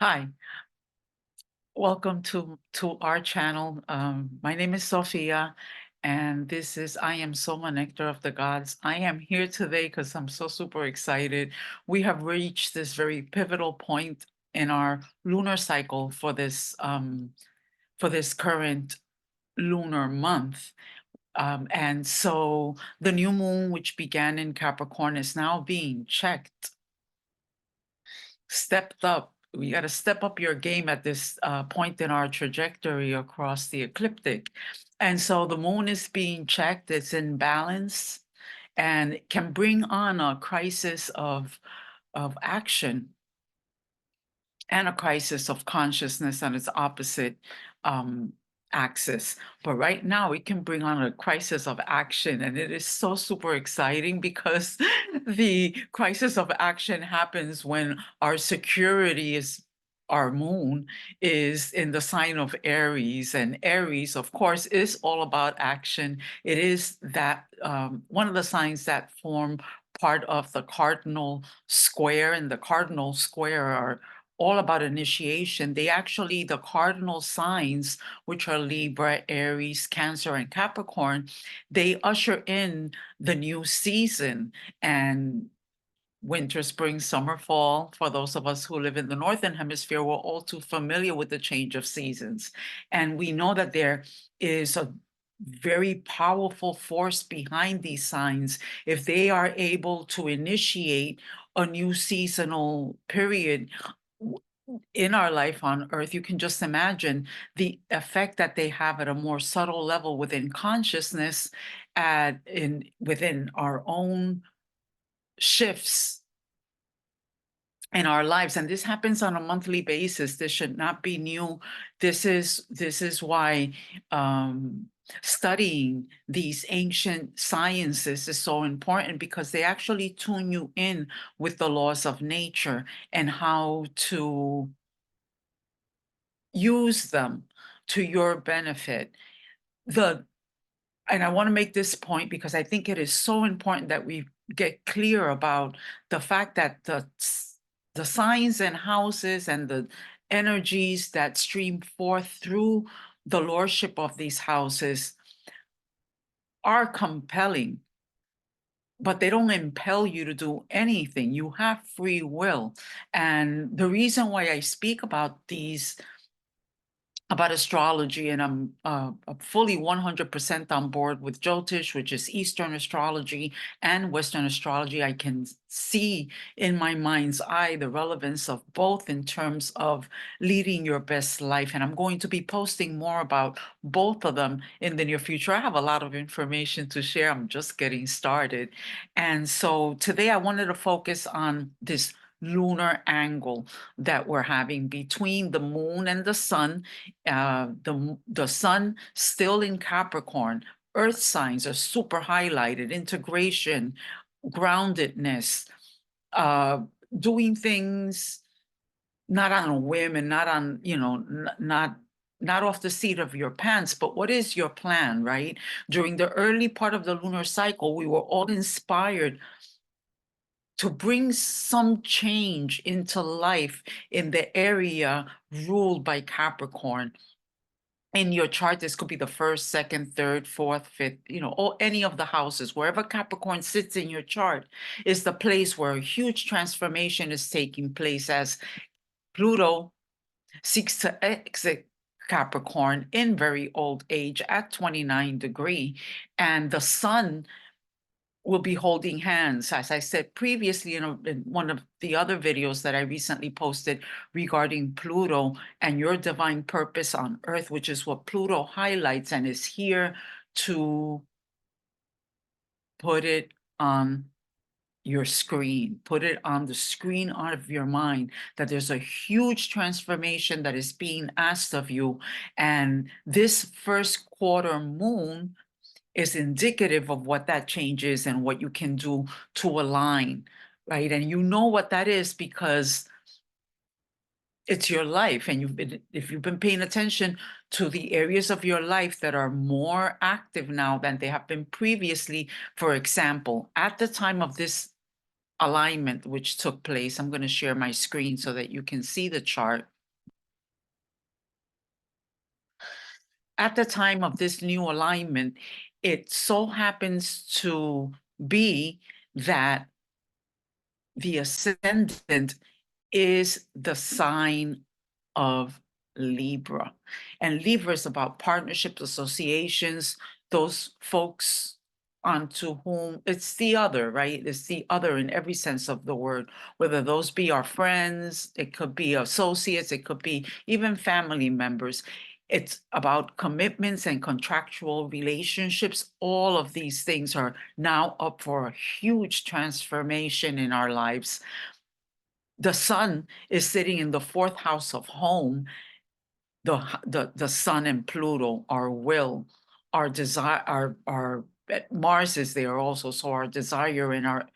Hi, welcome to our channel. My name is Sophia, and this is I Am Soma, Nectar of the Gods. I am here today because I'm so super excited. We have reached this very pivotal point in our lunar cycle for this current lunar month. And so the new moon, which began in Capricorn, is now being checked, stepped up. We got to step up your game at this point in our trajectory across the ecliptic. And so the moon is being checked, it's in balance, and it can bring on a crisis of action and a crisis of consciousness on its opposite um, axis. But right now, it can bring on a crisis of action. And it is so super exciting because the crisis of action happens when our security is. Our moon is in the sign of Aries, and Aries, of course, is all about action. It is that one of the signs that form part of the cardinal square, and the cardinal square are all about initiation. The cardinal signs, which are Libra, Aries, Cancer, and Capricorn, they usher in the new season. And winter, spring, summer, fall, for those of us who live in the Northern Hemisphere, we're all too familiar with the change of seasons. And we know that there is a very powerful force behind these signs. If they are able to initiate a new seasonal period in our life on Earth, you can just imagine the effect that they have at a more subtle level within consciousness, within our own shifts in our lives. And this happens on a monthly basis. This should not be new. This is why studying these ancient sciences is so important, because they actually tune you in with the laws of nature and how to use them to your benefit. And I want to make this point because I think it is so important that we get clear about the fact that the signs and houses and the energies that stream forth through the lordship of these houses are compelling, but they don't impel you to do anything. You have free will. And the reason why I speak about astrology, and I'm fully 100% on board with Jyotish, which is Eastern astrology, and Western astrology. I can see in my mind's eye the relevance of both in terms of leading your best life. And I'm going to be posting more about both of them in the near future. I have a lot of information to share. I'm just getting started. And so today I wanted to focus on this lunar angle that we're having between the moon and the sun. The sun still in Capricorn. Earth signs are super highlighted: integration, groundedness, uh, doing things not on a whim and not on, not off the seat of your pants, but what is your plan, right? During the early part of the lunar cycle, we were all inspired to bring some change into life in the area ruled by Capricorn. In your chart, this could be the first, second, third, fourth, fifth, or any of the houses. Wherever Capricorn sits in your chart is the place where a huge transformation is taking place as Pluto seeks to exit Capricorn in very old age at 29 degree. And the sun will be holding hands. As I said previously in one of the other videos that I recently posted regarding Pluto and your divine purpose on Earth, which is what Pluto highlights and is here to put it on your screen, put it on the screen of your mind, that there's a huge transformation that is being asked of you. And this first quarter moon is indicative of what that change is and what you can do to align, right? And you know what that is because it's your life. And if you've been paying attention to the areas of your life that are more active now than they have been previously, for example, at the time of this alignment which took place, I'm going to share my screen so that you can see the chart. at the time of this new alignment, it so happens to be that the ascendant is the sign of Libra. And Libra is about partnerships, associations, those folks onto whom it's the other, right? It's the other in every sense of the word, whether those be our friends, it could be associates, it could be even family members. It's about commitments and contractual relationships. All of these things are now up for a huge transformation in our lives. The sun is sitting in the fourth house of home. The sun and Pluto, our will, our desire, our Mars is there also, so our desire and our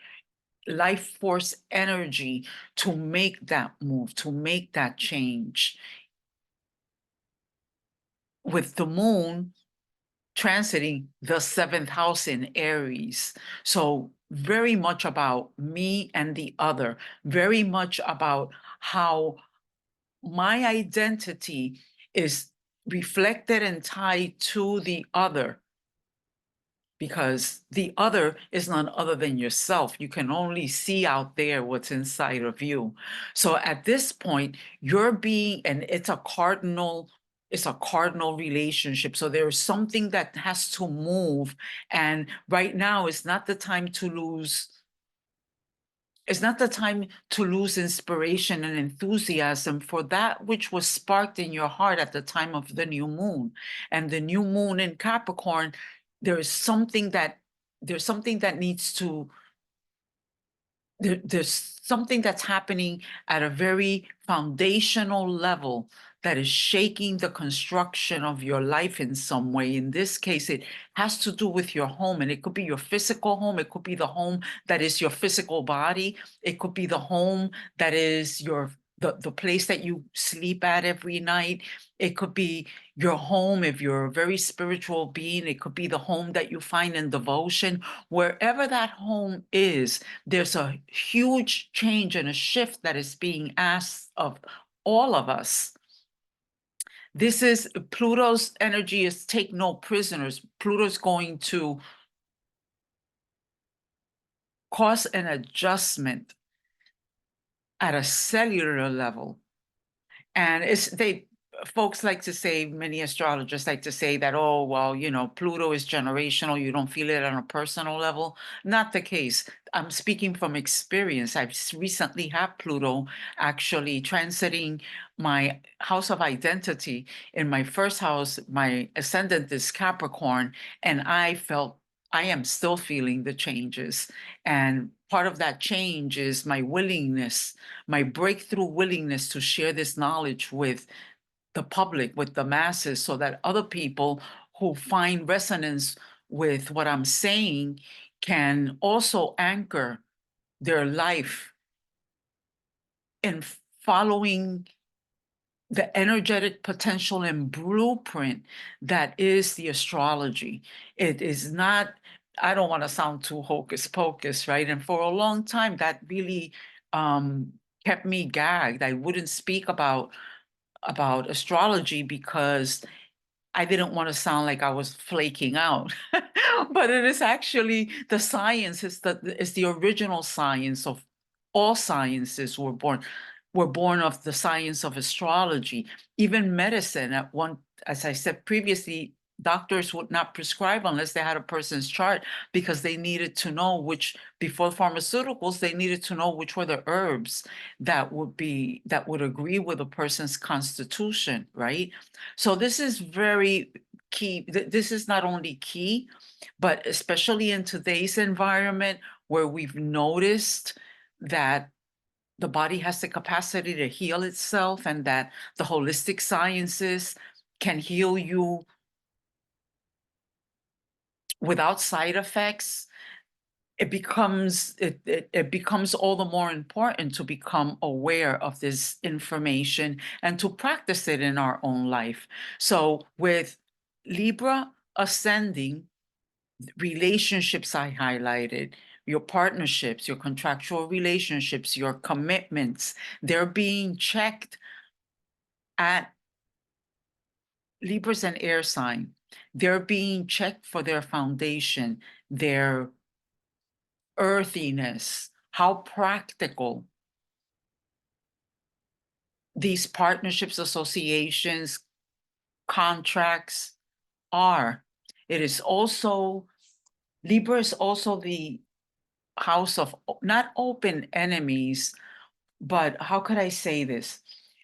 life force energy to make that move, to make that change. With the moon transiting the seventh house in Aries. So very much about me and the other, very much about how my identity is reflected and tied to the other, because the other is none other than yourself. You can only see out there what's inside of you. So at this point, you're being, and it's a cardinal relationship. So there's something that has to move. And right now is not the time to lose. It's not the time to lose inspiration and enthusiasm for that which was sparked in your heart at the time of the new moon. And the new moon in Capricorn, there's something that needs to, there's something that's happening at a very foundational level that is shaking the construction of your life in some way. In this case, it has to do with your home, and it could be your physical home. It could be the home that is your physical body. It could be the home that is the place that you sleep at every night. It could be your home if you're a very spiritual being. It could be the home that you find in devotion. Wherever that home is, there's a huge change and a shift that is being asked of all of us. This is Pluto's energy is take no prisoners. Pluto's going to cause an adjustment at a cellular level. And folks like to say, many astrologers like to say that, oh, well, Pluto is generational. You don't feel it on a personal level. Not the case. I'm speaking from experience. I've recently had Pluto actually transiting my house of identity. In my first house, my ascendant is Capricorn, and I am still feeling the changes. And part of that change is my willingness, my breakthrough willingness to share this knowledge with the public, with the masses, so that other people who find resonance with what I'm saying can also anchor their life in following the energetic potential and blueprint that is the astrology. It is not, I don't want to sound too hocus pocus, right? And for a long time, that really kept me gagged. I wouldn't speak about astrology because I didn't want to sound like I was flaking out. But it is actually the science, is the original science of all sciences. Were born of the science of astrology. Even medicine, as I said previously, doctors would not prescribe unless they had a person's chart, because they needed to know before pharmaceuticals, they needed to know which were the herbs that would agree with a person's constitution, right? So this is very key. This is not only key, but especially in today's environment, where we've noticed that the body has the capacity to heal itself, and that the holistic sciences can heal you without side effects. It becomes all the more important to become aware of this information and to practice it in our own life. So with Libra ascending, relationships I highlighted, your partnerships, your contractual relationships, your commitments, they're being checked at Libra's an air sign. They're being checked for their foundation, their earthiness, how practical these partnerships, associations, contracts are. It is also, Libra is also the house of not open enemies, but how could I say this?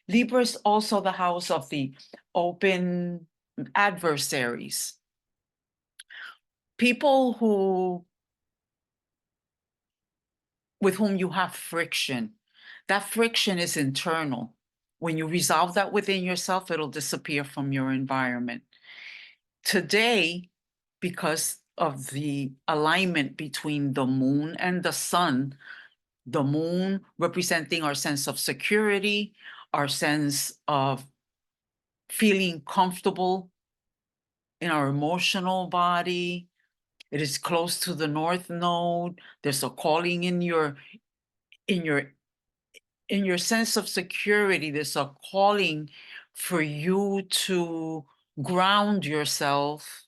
Libra is also the house of the open adversaries. People with whom you have friction. That friction is internal. When you resolve that within yourself, it'll disappear from your environment. Today, because of the alignment between the moon and the sun, the moon representing our sense of security, our sense of feeling comfortable in our emotional body. It is close to the north node. There's a calling in your sense of security. There's a calling for you to ground yourself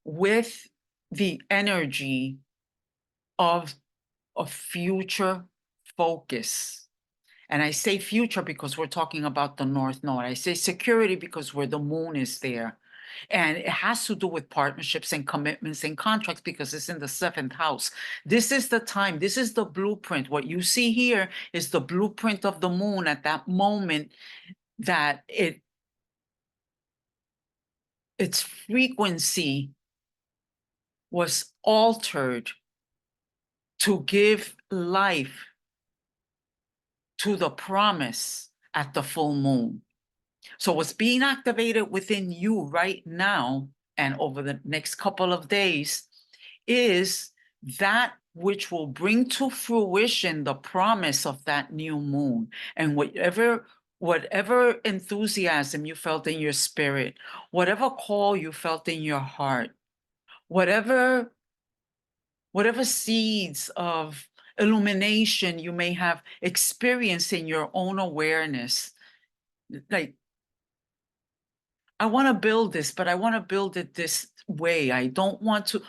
with the energy of a future focus. And I say future because we're talking about the North Node. I say security because where the moon is there. And it has to do with partnerships and commitments and contracts because it's in the 7th house. This is the time. This is the blueprint. What you see here is the blueprint of the moon at that moment that its frequency was altered to give life to the promise at the full moon. So what's being activated within you right now and over the next couple of days is that which will bring to fruition the promise of that new moon. And whatever enthusiasm you felt in your spirit, whatever call you felt in your heart, whatever seeds of illumination you may have experienced in your own awareness, like, I want to build this, but I want to build it this way. I don't want to,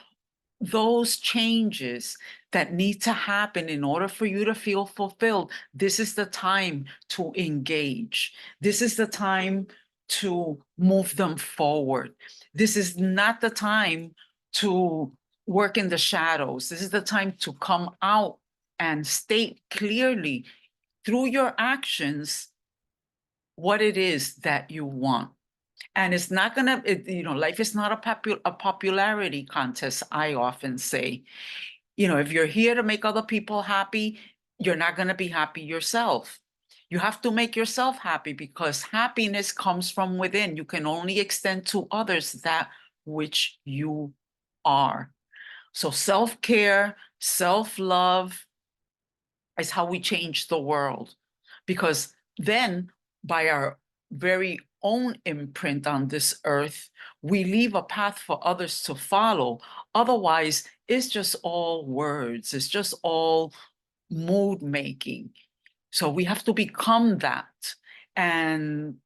those changes that need to happen in order for you to feel fulfilled. This is the time to engage. This is the time to move them forward. This is not the time to work in the shadows. This is the time to come out and state clearly through your actions what it is that you want. And it's not gonna, life is not a popularity contest, I often say. If you're here to make other people happy, you're not gonna be happy yourself. You have to make yourself happy because happiness comes from within. You can only extend to others that which you are. So self-care, self-love is how we change the world. Because then by our very own imprint on this earth, we leave a path for others to follow. Otherwise, it's just all words. It's just all mood making. So we have to become that. And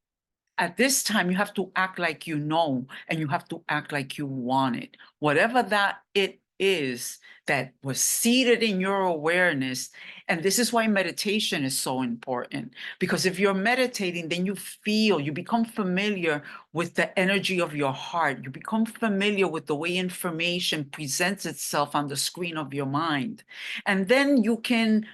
at this time, you have to act like you know, and you have to act like you want it. Whatever that it is that was seated in your awareness. And this is why meditation is so important, because if you're meditating, then you become familiar with the energy of your heart. You become familiar with the way information presents itself on the screen of your mind. And then you can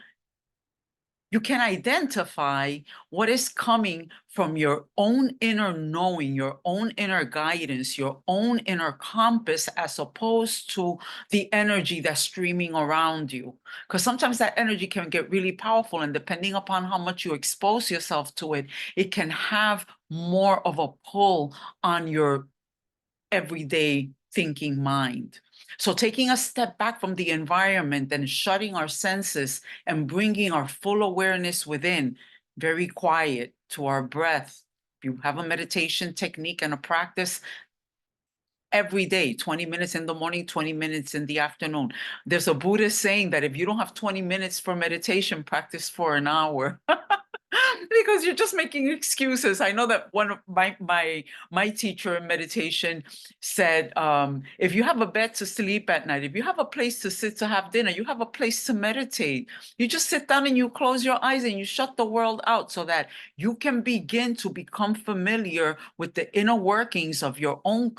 identify what is coming from your own inner knowing, your own inner guidance, your own inner compass, as opposed to the energy that's streaming around you. Because sometimes that energy can get really powerful, and depending upon how much you expose yourself to it, it can have more of a pull on your everyday thinking mind. So taking a step back from the environment and shutting our senses and bringing our full awareness within, very quiet, to our breath. You have a meditation technique and a practice every day, 20 minutes in the morning, 20 minutes in the afternoon. There's a Buddhist saying that if you don't have 20 minutes for meditation, practice for an hour. because you're just making excuses. I know that one of my teacher in meditation said, if you have a bed to sleep at night, if you have a place to sit to have dinner, you have a place to meditate. You just sit down and you close your eyes and you shut the world out so that you can begin to become familiar with the inner workings of your own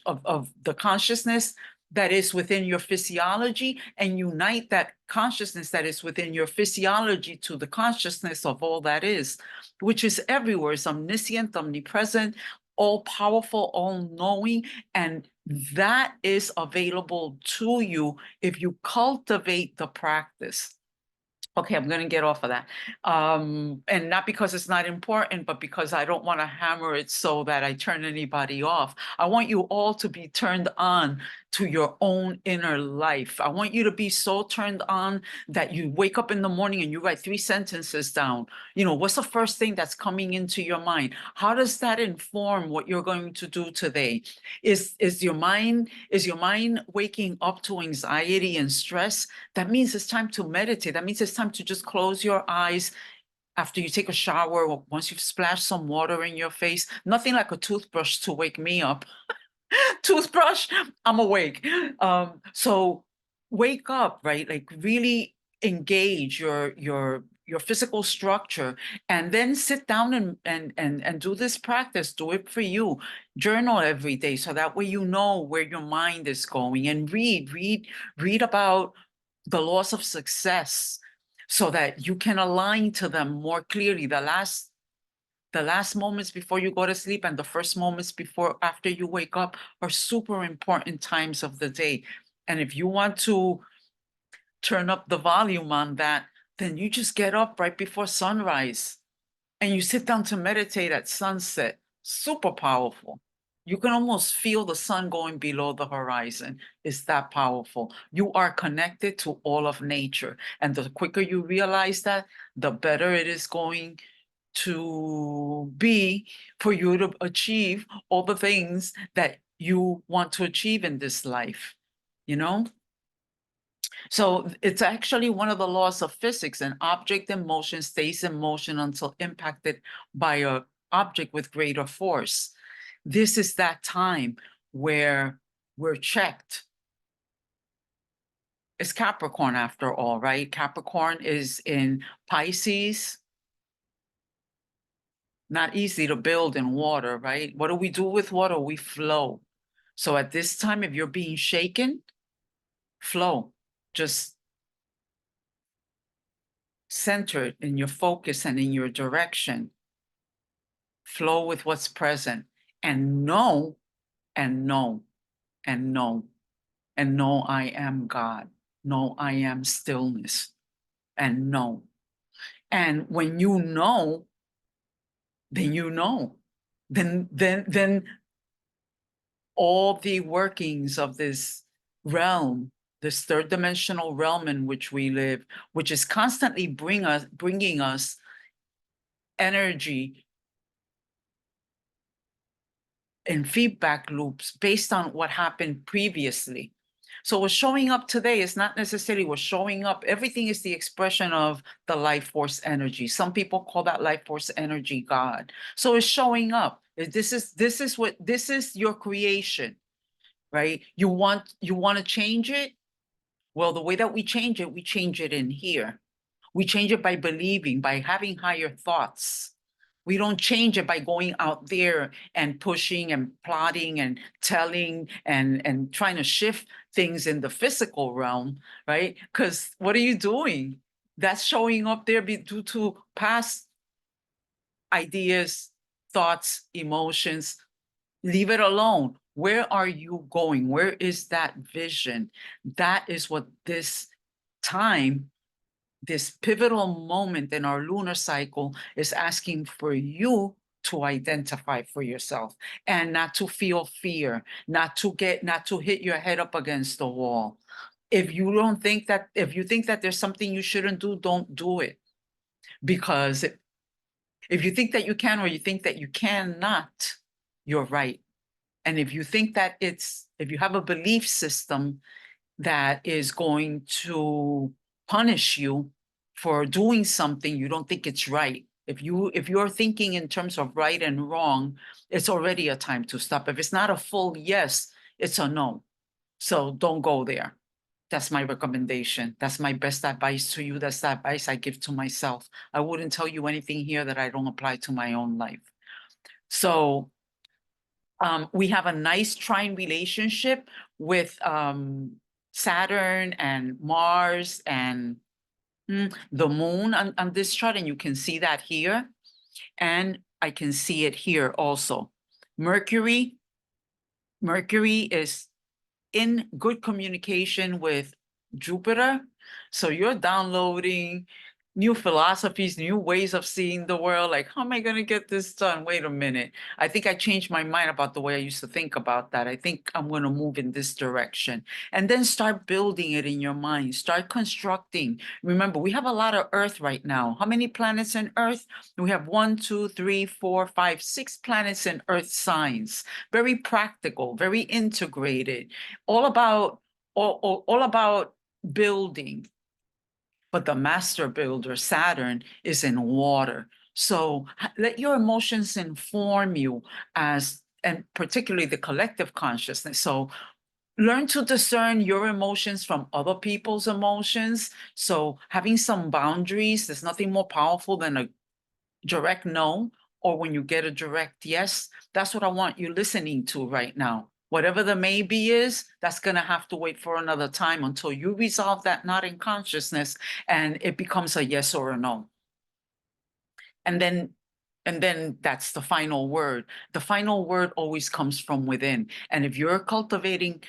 of the consciousness that is within your physiology, and unite that consciousness that is within your physiology to the consciousness of all that is, which is everywhere. It's omniscient, omnipresent, all powerful, all knowing, and that is available to you if you cultivate the practice. Okay, I'm going to get off of that. And not because it's not important, but because I don't want to hammer it so that I turn anybody off. I want you all to be turned on to your own inner life. I want you to be so turned on that you wake up in the morning and you write 3 sentences down. You know, what's the first thing that's coming into your mind? How does that inform what you're going to do today? Is your mind waking up to anxiety and stress? That means it's time to meditate. That means it's time to just close your eyes after you take a shower or once you've splashed some water in your face. Nothing like a toothbrush to wake me up. Toothbrush, I'm awake. So wake up, right? Like really engage your physical structure, and then sit down and do this practice. Do it for you. Journal every day so that way you know where your mind is going, and read about the laws of success so that you can align to them more clearly. The last moments before you go to sleep and the first moments after you wake up are super important times of the day. And if you want to turn up the volume on that, then you just get up right before sunrise and you sit down to meditate at sunset. Super powerful. You can almost feel the sun going below the horizon. It's that powerful. You are connected to all of nature. And the quicker you realize that, the better it is going to be for you to achieve all the things that you want to achieve in this life, you know? So it's actually one of the laws of physics. An object in motion stays in motion until impacted by an object with greater force. This is that time where we're checked. It's Capricorn after all, right? Capricorn is in Pisces. Not easy to build in water, right? What do we do with water? We flow. So at this time, if you're being shaken, flow. Just center in your focus and in your direction. Flow with what's present, and know, and know, and know, and know I am God. Know I am stillness, and know. And when you know, then you know. Then all the workings of this realm, this third dimensional realm in which we live, which is constantly bringing us energy and feedback loops based on what happened previously. So what's showing up today is not necessarily what's showing up. Everything is the expression of the life force energy. Some people call that life force energy God. So it's showing up. This is your creation, right? You want to change it? Well, the way that we change it in here. We change it by believing, by having higher thoughts. We don't change it by going out there and pushing and plotting and telling and trying to shift things in the physical realm, right? Because what are you doing? That's showing up there due to past ideas, thoughts, emotions. Leave it alone. Where are you going? Where is that vision? That is what this time, this pivotal moment in our lunar cycle is asking for you to identify for yourself, and not to feel fear, not to hit your head up against the wall. If you think that there's something you shouldn't do, don't do it. Because if you think that you can or you think that you cannot, you're right. And if you think that if you have a belief system that is going to punish you for doing something you don't think it's right, If you're thinking in terms of right and wrong, it's already a time to stop. If it's not a full yes, it's a no. So don't go there. That's my recommendation. That's my best advice to you. That's the advice I give to myself. I wouldn't tell you anything here that I don't apply to my own life. So we have a nice trine relationship with Saturn and Mars and the moon on this chart, and you can see that here. And I can see it here also. Mercury is in good communication with Jupiter. So you're downloading new philosophies, new ways of seeing the world. Like, how am I going to get this done? Wait a minute. I think I changed my mind about the way I used to think about that. I think I'm going to move in this direction. And then start building it in your mind. Start constructing. Remember, we have a lot of Earth right now. How many planets in Earth? We have 1, 2, 3, 4, 5, 6 planets in Earth signs. Very practical, very integrated, all about building. But the master builder, Saturn, is in water. So let your emotions inform you, and particularly the collective consciousness. So learn to discern your emotions from other people's emotions. So having some boundaries, there's nothing more powerful than a direct no, or when you get a direct yes. That's what I want you listening to right now. Whatever the maybe is, that's going to have to wait for another time until you resolve that knot in consciousness and it becomes a yes or a no. And then that's the final word. The final word always comes from within. And if you're cultivating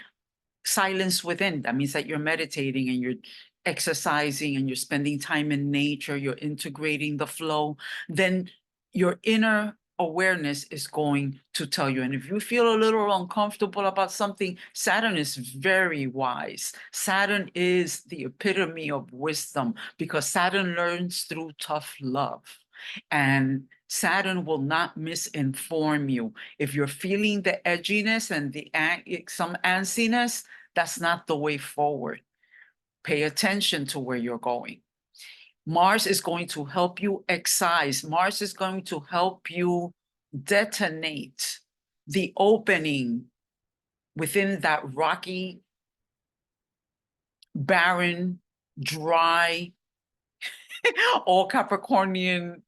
silence within, that means that you're meditating and you're exercising and you're spending time in nature, you're integrating the flow, then your inner awareness is going to tell you. And if you feel a little uncomfortable about something, Saturn is very wise. Saturn is the epitome of wisdom because Saturn learns through tough love. And Saturn will not misinform you. If you're feeling the edginess and some antsiness, that's not the way forward. Pay attention to where you're going. Mars is going to help you excise. Mars is going to help you detonate the opening within that rocky, barren, dry, all Capricornian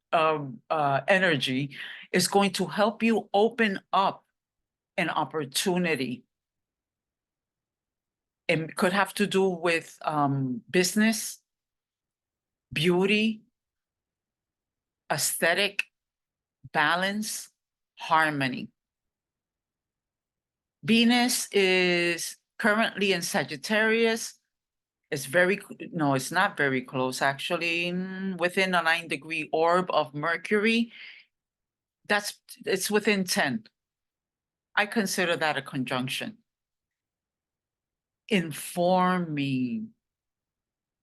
energy is going to help you open up an opportunity. It could have to do with business, beauty, aesthetic, balance, harmony. Venus is currently in Sagittarius. It's it's not very close, actually, within a 9-degree orb of Mercury. It's within 10. I consider that a conjunction. Informing.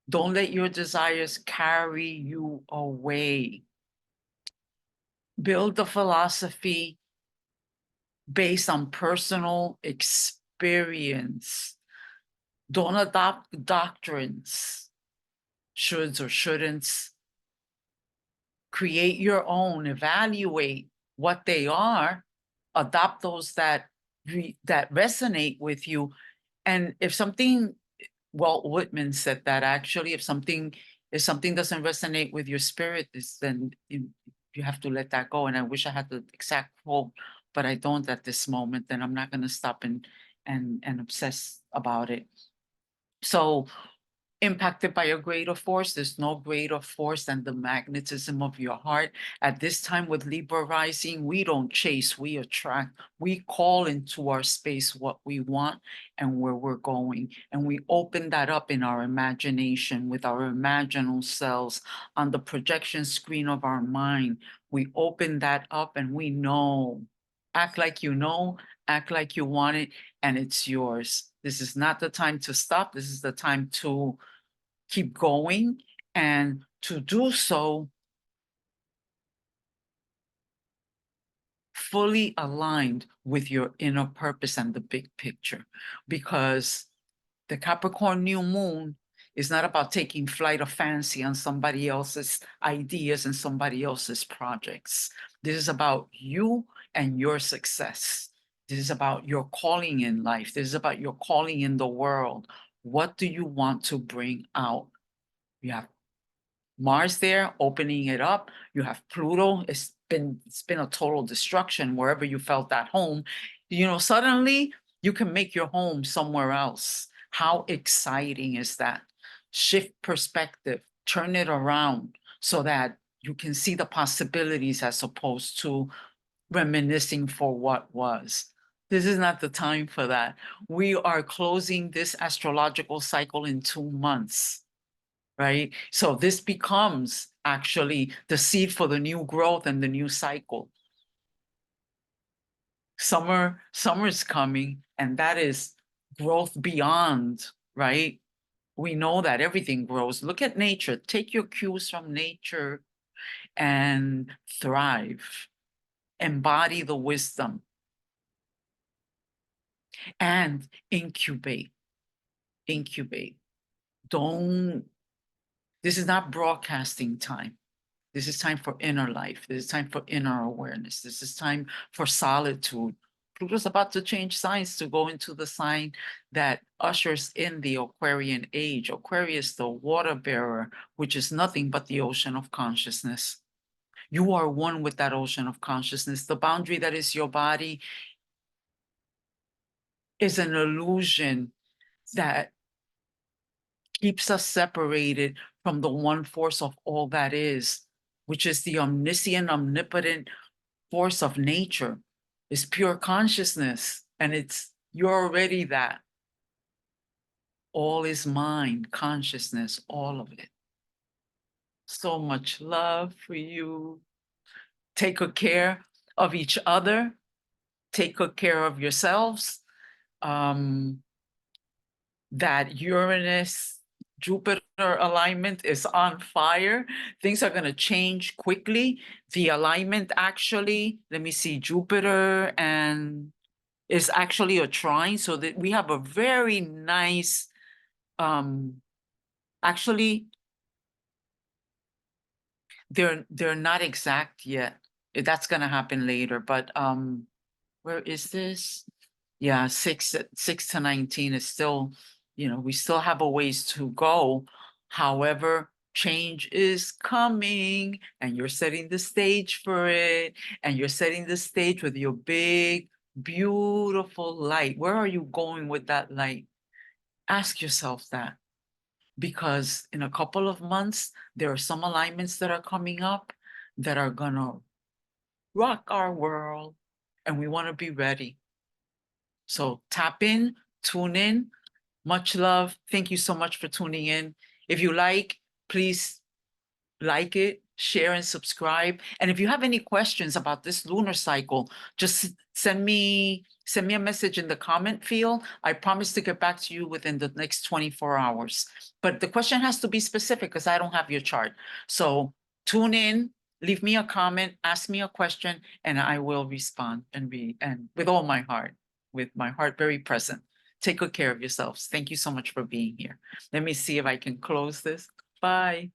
Don't let your desires carry you away. Build a philosophy based on personal experience. Don't adopt doctrines, shoulds or shouldn'ts. Create your own, evaluate what they are, adopt those that resonate with you. And if something, Walt Whitman said that actually, if something doesn't resonate with your spirit, then you have to let that go. And I wish I had the exact quote, but I don't at this moment. Then I'm not going to stop and obsess about it. So impacted by a greater force, there's no greater force than the magnetism of your heart. At this time with Libra rising, we don't chase, we attract. We call into our space what we want and where we're going. And we open that up in our imagination with our imaginal selves on the projection screen of our mind. We open that up and we know. Act like you know, act like you want it, and it's yours. This is not the time to stop. This is the time to keep going, and to do so fully aligned with your inner purpose and the big picture. Because the Capricorn new moon It's not about taking flight of fancy on somebody else's ideas and somebody else's projects. This is about you and your success. This is about your calling in life. This is about your calling in the world. What do you want to bring out? You have Mars there, opening it up. You have Pluto. It's been a total destruction wherever you felt at home. Suddenly you can make your home somewhere else. How exciting is that? Shift perspective, turn it around so that you can see the possibilities as opposed to reminiscing for what was. This is not the time for that. We are closing this astrological cycle in 2 months. Right? So this becomes actually the seed for the new growth and the new cycle. Summer is coming, and that is growth beyond, right? We know that everything grows. Look at nature. Take your cues from nature and thrive. Embody the wisdom and incubate. Incubate. This is not broadcasting time. This is time for inner life. This is time for inner awareness. This is time for solitude. Pluto's about to change signs to go into the sign that ushers in the Aquarian age. Aquarius, the water bearer, which is nothing but the ocean of consciousness. You are one with that ocean of consciousness. The boundary that is your body is an illusion that keeps us separated from the one force of all that is, which is the omniscient, omnipotent force of nature. Is pure consciousness, and you're already that. All is mind, consciousness, all of it. So much love for you. Take good care of each other. Take good care of yourselves. That Uranus Jupiter alignment is on fire. Things are going to change quickly. The alignment actually, let me see, Jupiter and is actually a trine, so that we have a very nice, actually, they're not exact yet. That's going to happen later, but where is this? Yeah, 6 to 19 is still, we still have a ways to go. However, change is coming, and you're setting the stage for it, and you're setting the stage with your big, beautiful light. Where are you going with that light? Ask yourself that, because in a couple of months, there are some alignments that are coming up that are gonna rock our world, and we want to be ready. So tap in, tune in. Much love. Thank you so much for tuning in. If you please like it, share and subscribe. And if you have any questions about this lunar cycle, just send me a message in the comment field. I promise to get back to you within the next 24 hours. But the question has to be specific because I don't have your chart. So tune in, leave me a comment, ask me a question, and I will respond and with all my heart, with my heart very present. Take good care of yourselves. Thank you so much for being here. Let me see if I can close this. Bye.